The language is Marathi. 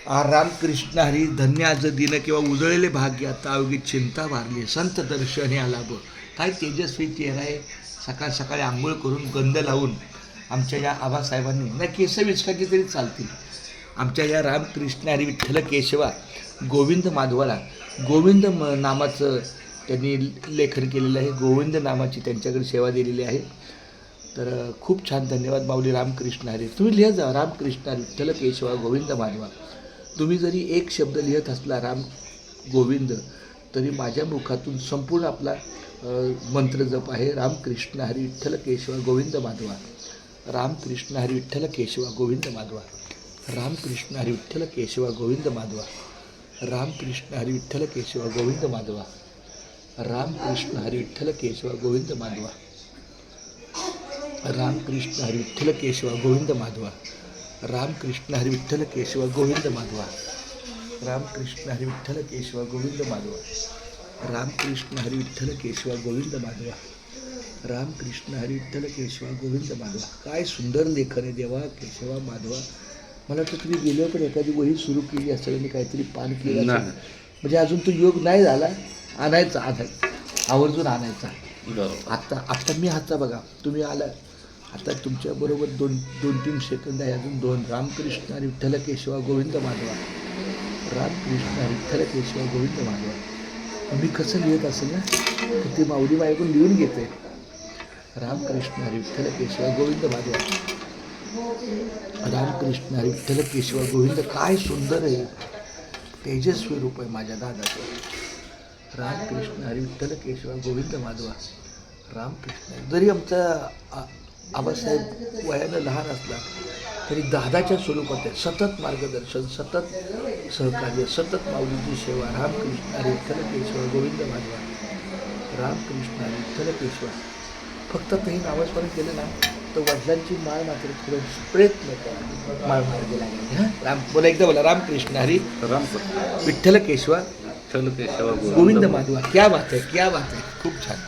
रामकृष्ण हरी धन्य आज दिन किंवा उजळलेले भाग्य आता अवघी चिंता वारली संत दर्शने आला ब. काय तेजस्वी चेहरा आहे. सकाळ सकाळी आंघोळ करून गंध लावून आमच्या या आबासाहेबांनी नाही केस विचकाची तरी चालतील. आमच्या या रामकृष्ण हरी विठ्ठल केशवा गोविंद माधवाला गोविंद नामाचं त्यांनी लेखन केलेलं आहे. गोविंद नामाची त्यांच्याकडे सेवा दिलेली आहे. तर खूप छान धन्यवाद माऊली रामकृष्ण हरी. तुम्ही लिहत जा रामकृष्ण हरी विठ्ठल केशवा गोविंद माधवा. तुम्ही जरी एक शब्द लिहत असला राम गोविंद तरी माझ्या मुखातून संपूर्ण आपला मंत्र जप आहे. रामकृष्ण हरी विठ्ठल केशवा गोविंद माधवा. रामकृष्ण हरी विठ्ठल केशवा गोविंद माधवा. रामकृष्ण हरी विठ्ठल केशवा गोविंद माधवा. रामकृष्ण हरी विठ्ठल केशवा गोविंद माधवा. रामकृष्ण हरी विठ्ठल केशवा गोविंद माधवा. रामकृष्ण हरी विठ्ठल केशवा गोविंद माधवा. रामकृष्ण हरी विठ्ठल केशवा गोविंद माधवा. रामकृष्ण हरी विठ्ठल केशवा गोविंद माधवा. रामकृष्ण हरी विठ्ठल केशवा गोविंद माधवा. रामकृष्ण हरी विठ्ठल केशवा गोविंद माधवा. काय सुंदर लेखन आहे देवा केशवा माधवा. मला वाटतं तुम्ही गेल्यावर पण एखादी वही सुरू केली असेल आणि काहीतरी पान केलं असेल म्हणजे अजून तो योग नाही झाला. आणायचा आवर्जून आणायचा. आत्ता मी आता बघा तुम्ही आला आता तुमच्याबरोबर दोन 3 सेकंद आहे. अजून 2. रामकृष्ण हरी विठ्ठल केशवा गोविंद माधवा. रामकृष्ण हरी विठ्ठल केशवा गोविंद माधवा. मी कसं लिहित असेल ना तर ते माऊली बायकून लिहून घेते. रामकृष्ण हरी विठ्ठल केशवा गोविंद माधवा. रामकृष्ण हरी विठ्ठल केशवा गोविंद. काय सुंदर आहे. तेजस्वी रूप आहे माझ्या दादाचं. रामकृष्ण हरी विठ्ठल केशवा गोविंद माधवा. रामकृष्ण जरी आमचा आबासाहेब वयानं लहान असला तरी दादाच्या स्वरूपात आहे. सतत मार्गदर्शन सतत सहकार्य सतत माऊलीची सेवा. रामकृष्ण हरी विठ्ठल केशवा गोविंद माधवा. रामकृष्ण हरी विठ्ठल केशवा. फक्त काही नामस्मरण केलं ना तर वडिलांची माळ मात्र थोडं प्रयत्न करा माळ मार्गी लागली. हां राम बोला एकदा बोला रामकृष्ण हरी विठ्ठल केशवा गोविंद माधवा. क्या बात आहे क्या बात आहे. खूप छान.